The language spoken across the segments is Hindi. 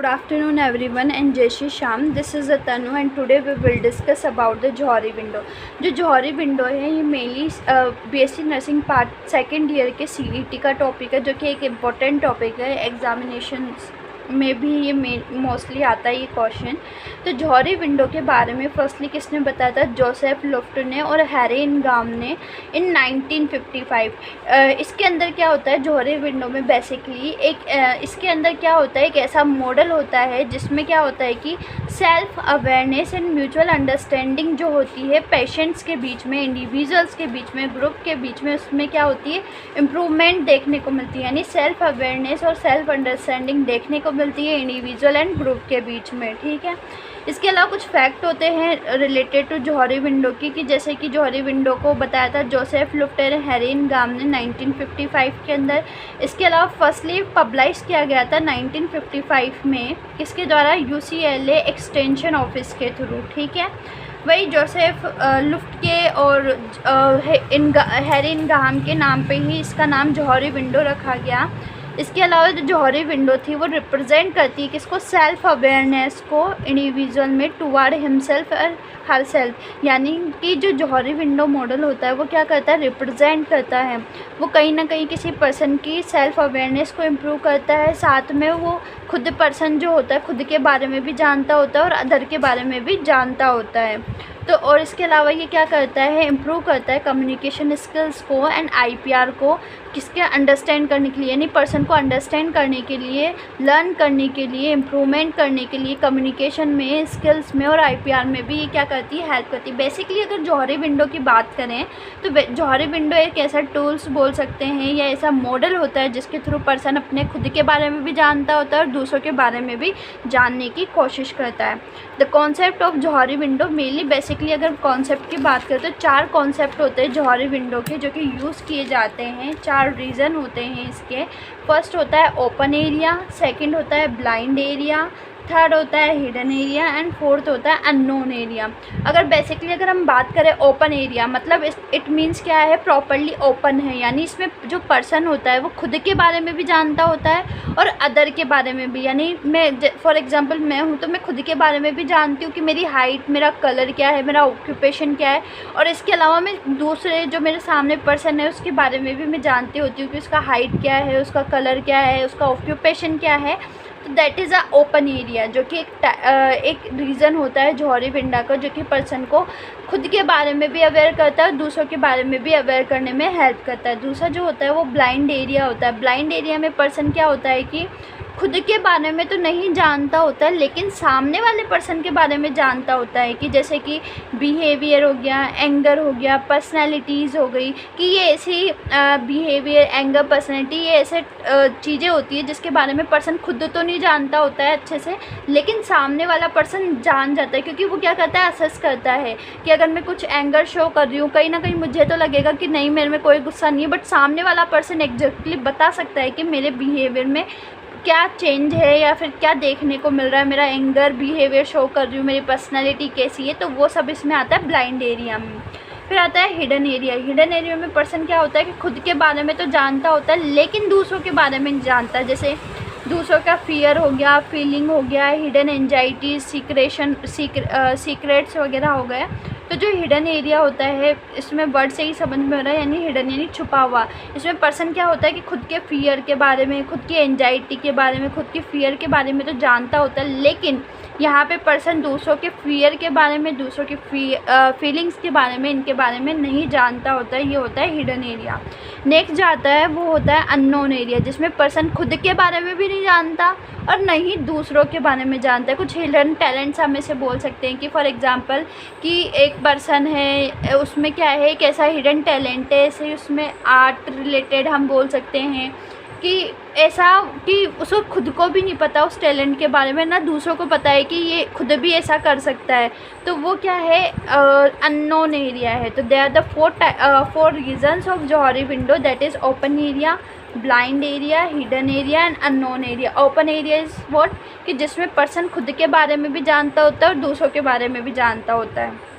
afternoon everyone and Jai Shri Shyam. This is Tanu and today we will discuss about the Johari window. जो जौहरी विंडो है ये mainly BSc nursing part second year के सीईटी का टॉपिक है, जो कि एक इम्पॉर्टेंट टॉपिक है। एग्जामिनेशन में भी ये मोस्टली आता है ये क्वेश्चन। तो जौहरी विंडो के बारे में फर्स्टली किसने बताया था? जोसेफ लुफ्ट ने और हैरी इनगाम ने इन 1955। इसके अंदर क्या होता है जौहरी विंडो में? बेसिकली इसके अंदर क्या होता है, एक ऐसा मॉडल होता है जिसमें क्या होता है कि self awareness and mutual understanding जो होती है पेशेंट्स के बीच में, इंडिविजुअल्स के बीच में, ग्रुप के बीच में, उसमें क्या होती है इम्प्रूवमेंट देखने को मिलती है। यानी सेल्फ अवेयरनेस और सेल्फ अंडरस्टैंडिंग देखने को मिलती है इंडिविजुअल एंड ग्रुप के बीच में, ठीक है। इसके अलावा कुछ फैक्ट होते हैं रिलेटेड टू जौहरी विंडो की, कि जैसे कि जौहरी विंडो को बताया था जोसेफ लुफ्ट और हैरी इनगाम ने 1955 के अंदर। इसके अलावा फर्स्टली पब्लिश किया गया था 1955 में, किसके द्वारा? UCLA एक्सटेंशन ऑफिस के थ्रू, ठीक है। वही जोसेफ लुफ्ट के और हैरी इनगाम के नाम पे ही इसका नाम जौहरी विंडो रखा गया। इसके अलावा जो जौहरी विंडो थी वो रिप्रेजेंट करती है किसको? सेल्फ अवेयरनेस को इंडिविजुअल में टुवर्ड हिमसेल्फ और हर सेल्फ। यानी कि जो जौहरी विंडो मॉडल होता है वो क्या करता है? रिप्रेजेंट करता है, वो कहीं ना कहीं किसी पर्सन की सेल्फ अवेयरनेस को इम्प्रूव करता है। साथ में वो खुद पर्सन जो होता है खुद के बारे में भी जानता होता है और अदर के बारे में भी जानता होता है। तो और इसके अलावा ये क्या करता है? इम्प्रूव करता है कम्युनिकेशन स्किल्स को एंड IPR को, किसके अंडरस्टैंड करने के लिए, यानी पर्सन को अंडरस्टैंड करने के लिए, लर्न करने के लिए, इम्प्रूवमेंट करने के लिए कम्युनिकेशन में, स्किल्स में और IPR में भी ये क्या करती है? हेल्प करती है। बेसिकली अगर जौहरी विंडो की बात करें तो जौहरी विंडो एक ऐसा टूल्स बोल सकते हैं या ऐसा मॉडल होता है जिसके थ्रू पर्सन अपने खुद के बारे में भी जानता होता है और दूसरों के बारे में भी जानने की कोशिश करता है। The concept of Johari window mainly basically अगर कॉन्सेप्ट की बात करें तो 4 कॉन्सेप्ट होते हैं जौहरी विंडो के, जो कि यूज़ किए जाते हैं। 4 रीज़न होते हैं इसके। फर्स्ट होता है ओपन एरिया, सेकंड होता है ब्लाइंड एरिया, थर्ड होता है हिडन एरिया एंड फोर्थ होता है अननोन एरिया। अगर बेसिकली अगर हम बात करें ओपन एरिया, मतलब इट मीन्स क्या है? प्रॉपर्ली ओपन है, यानी इसमें जो पर्सन होता है वो खुद के बारे में भी जानता होता है और अदर के बारे में भी। यानी मैं फॉर एग्जांपल मैं हूँ तो मैं खुद के बारे में भी जानती हूँ कि मेरी हाइट, मेरा कलर क्या है, मेरा ऑक्यूपेशन क्या है, और इसके अलावा मैं दूसरे जो मेरे सामने पर्सन है उसके बारे में भी मैं जानती होती हूँ कि उसका हाइट क्या है, उसका कलर क्या है, उसका ऑक्यूपेशन क्या है। तो that is a open area, जो कि एक रीज़न होता है जौहरी विंडो का, जो कि पर्सन को खुद के बारे में भी अवेयर करता है और दूसरों के बारे में भी अवेयर करने में हेल्प करता है। दूसरा जो होता है वो ब्लाइंड एरिया होता है। ब्लाइंड एरिया में पर्सन क्या होता है कि खुद के बारे में तो नहीं जानता होता है लेकिन सामने वाले पर्सन के बारे में जानता होता है, कि जैसे कि बिहेवियर हो गया, एंगर हो गया, पर्सनैलिटीज़ हो गई, कि ये ऐसी बिहेवियर, एंगर, पर्सनैलिटी, ये ऐसे चीज़ें होती है जिसके बारे में पर्सन खुद तो नहीं जानता होता है अच्छे से, लेकिन सामने वाला पर्सन जान जाता है, क्योंकि वो क्या करता है? असेस करता है कि अगर मैं कुछ एंगर शो कर रही हूँ, कहीं ना कहीं मुझे तो लगेगा कि नहीं मेरे में कोई गुस्सा नहीं है, बट सामने वाला पर्सन एग्जैक्टली बता सकता है कि मेरे बिहेवियर में क्या चेंज है या फिर क्या देखने को मिल रहा है, मेरा एंगर बिहेवियर शो कर रही हूँ, मेरी पर्सनालिटी कैसी है। तो वो सब इसमें आता है ब्लाइंड एरिया में। फिर आता है हिडन एरिया। हिडन एरिया में पर्सन क्या होता है कि खुद के बारे में तो जानता होता है लेकिन दूसरों के बारे में नहीं जानता। जैसे दूसरों का फियर हो गया, फीलिंग हो गया, हिडन एंजाइटी, सीक्रेट्स वगैरह हो गया। तो जो हिडन एरिया होता है, इसमें वर्ड से ही समझ में हो रहा है, यानी हिडन यानी छुपा हुआ। इसमें पर्सन क्या होता है कि खुद के फियर के बारे में, खुद की एंजाइटी के बारे में, खुद के फियर के बारे में तो जानता होता है, लेकिन यहाँ पे पर्सन दूसरों के फियर के बारे में, दूसरों के फीलिंग्स के बारे में, इनके बारे में नहीं जानता होता है। ये होता है हिडन एरिया। नेक्स्ट जो आता है वो होता है अननोन एरिया, जिसमें पर्सन खुद के बारे में भी नहीं जानता और नहीं दूसरों के बारे में जानता है। कुछ हिडन टैलेंट्स हम इसे बोल सकते हैं कि फॉर एग्जांपल कि एक पर्सन है, उसमें क्या है, एक ऐसा हिडन टैलेंट है, ऐसे उसमें आर्ट रिलेटेड हम बोल सकते हैं कि ऐसा कि उसको खुद को भी नहीं पता उस टैलेंट के बारे में, ना दूसरों को पता है कि ये खुद भी ऐसा कर सकता है। तो वो क्या है? अननोन एरिया है। तो they are the 4 regions of Johari window, that is open area, blind area, hidden area and unknown area. Open area is what, कि जिसमें पर्सन खुद के बारे में भी जानता होता है और दूसरों के बारे में भी जानता होता है।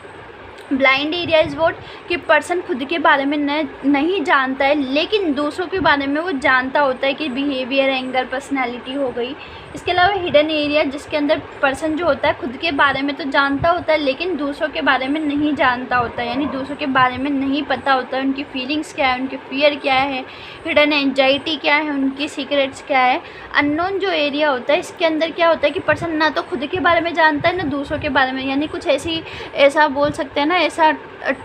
ब्लाइंड एरिया इज़ व्हाट, कि पर्सन खुद के बारे में नहीं जानता है लेकिन दूसरों के बारे में वो जानता होता है, कि बिहेवियर, एंगर, पर्सनैलिटी हो गई, इसके अलावा हिडन एरिया, जिसके अंदर पर्सन जो होता है खुद के बारे में तो जानता होता है लेकिन दूसरों के बारे में नहीं जानता होता है, यानी दूसरों के बारे में नहीं पता होता है, उनकी फीलिंग्स क्या है, उनके फियर क्या है, हिडन एंजाइटी क्या है, उनकी सीक्रेट्स क्या है। अननोन जो एरिया होता है इसके अंदर क्या होता है कि पर्सन ना तो खुद के बारे में जानता है ना दूसरों के बारे में, यानी कुछ ऐसा बोल सकते हैं ना, ऐसा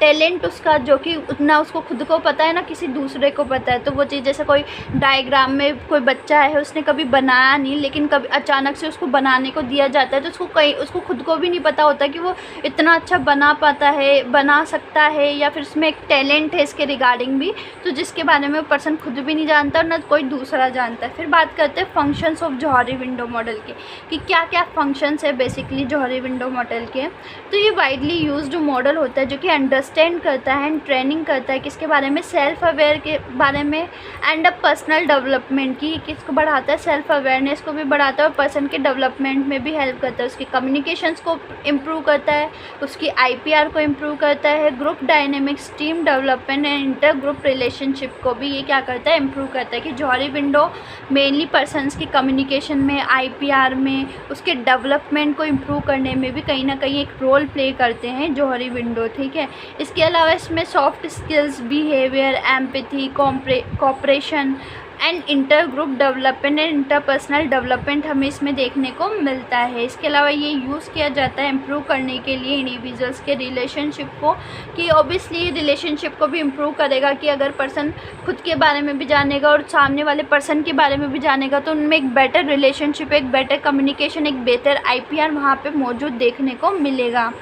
टैलेंट उसका जो कि उतना उसको खुद को पता है ना किसी दूसरे को पता है। तो वो चीज़ जैसे कोई डायग्राम में कोई बच्चा है उसने कभी बनाया नहीं, लेकिन कभी अचानक से उसको बनाने को दिया जाता है तो उसको खुद को भी नहीं पता होता कि वो इतना अच्छा बना सकता है, या फिर उसमें एक टैलेंट है इसके रिगार्डिंग भी, तो जिसके बारे में वो पर्सन खुद भी नहीं जानता और ना कोई दूसरा जानता है। फिर बात करते हैं functions of Johari window model के, कि क्या क्या फंक्शंस है बेसिकली जौहरी विंडो मॉडल के। तो ये वाइडली यूज्ड मॉडल होता है जो कि अंडरस्टैंड करता है एंड ट्रेनिंग करता है किसके बारे में, सेल्फ अवेयर के बारे में, एंड पर्सनल डेवलपमेंट की, किसको बढ़ाता है, सेल्फ अवेयरनेस को भी बढ़ाता है और पर्सन के डेवलपमेंट में भी हेल्प करता है, उसकी कम्युनिकेशंस को इम्प्रूव करता है, उसकी IPR को इम्प्रूव करता है, group dynamics, team development and inter group relationship को भी ये क्या करता है, इम्प्रूव करता है। कि जौहरी विंडो मेनली पर्सनस की कम्युनिकेशन में, IPR में, उसके डेवलपमेंट को इम्प्रूव करने में भी कहीं ना कहीं एक रोल प्ले करते हैं जौहरी विंडो, ठीक है। इसके अलावा इसमें soft skills, behaviour, empathy, cooperation and inter group development and interpersonal development हमें इसमें देखने को मिलता है। इसके अलावा ये यूज़ किया जाता है इम्प्रूव करने के लिए इंडिविजुअल्स के रिलेशनशिप को, कि ऑब्वियसली रिलेशनशिप को भी इम्प्रूव करेगा कि अगर पर्सन खुद के बारे में भी जानेगा और सामने वाले पर्सन के बारे में भी जानेगा तो उनमें एक बेटर रिलेशनशिप, एक बेटर कम्युनिकेशन, एक बेहतर IPR वहाँ पर मौजूद देखने को मिलेगा।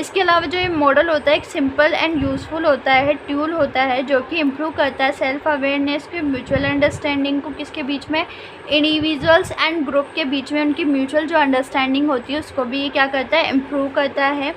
इसके अलावा जो ये मॉडल होता है एक सिंपल एंड यूज़फुल होता है, टूल होता है जो कि इम्प्रूव करता है सेल्फ अवेयरनेस के, म्यूचुअल अंडरस्टैंडिंग को, किसके बीच में, इंडिविजुअल्स एंड ग्रुप के बीच में उनकी म्यूचुअल जो अंडरस्टैंडिंग होती है उसको भी ये क्या करता है, इम्प्रूव करता है।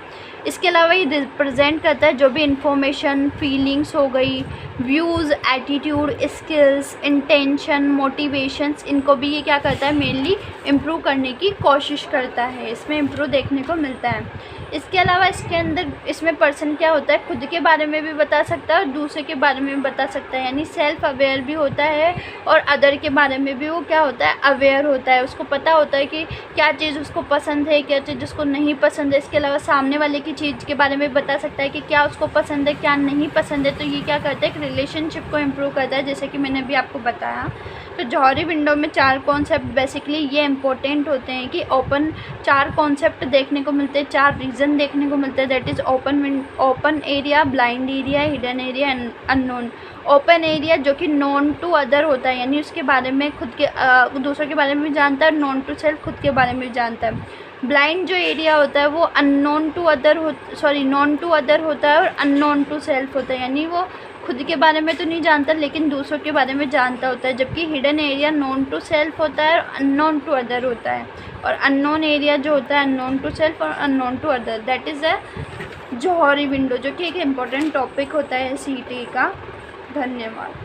इसके अलावा ये रिप्रेजेंट करता है जो भी इंफॉर्मेशन, फीलिंग्स हो गई, views, attitude, skills, intention, motivations, इनको भी ये क्या करता है, मेनली इम्प्रूव करने की कोशिश करता है, इसमें इम्प्रूव देखने को मिलता है। इसके अलावा इसके अंदर इसमें पर्सन क्या होता है, खुद के बारे में भी बता सकता है और दूसरे के बारे में भी बता सकता है, यानी सेल्फ अवेयर भी होता है और अदर के बारे में भी वो क्या होता है, अवेयर होता है। उसको पता होता है कि क्या चीज़ उसको पसंद है, क्या चीज़ उसको नहीं पसंद है। इसके अलावा सामने वाले की चीज़ के बारे में बता सकता है कि क्या उसको पसंद है, क्या नहीं पसंद है। तो ये क्या करता है, एक रिलेशनशिप को इम्प्रूव करता है, जैसे कि मैंने अभी आपको बताया। तो जौहरी विंडो में 4 कॉन्सेप्ट बेसिकली ये इंपॉर्टेंट होते हैं कि 4 कॉन्सेप्ट देखने को मिलते हैं, 4 रीजन देखने को मिलते हैं, that is open area, blind area, hidden area and unknown. Open area जो कि नॉन टू अदर होता है, यानी उसके बारे में खुद के दूसरों के बारे में भी जानता है, नॉन टू सेल्फ खुद के बारे में भी जानता है। ब्लाइंड जो एरिया होता है वो नॉन टू अदर होता है और अननोन टू सेल्फ होता है, यानी वो खुद के बारे में तो नहीं जानता लेकिन दूसरों के बारे में जानता होता है। जबकि hidden area known to self होता है और अननोन टू अदर होता है, और अननोन एरिया जो होता है अननोन टू सेल्फ और unknown to other, that is a Johari window, जो कि एक इम्पॉर्टेंट टॉपिक होता है CET का। धन्यवाद।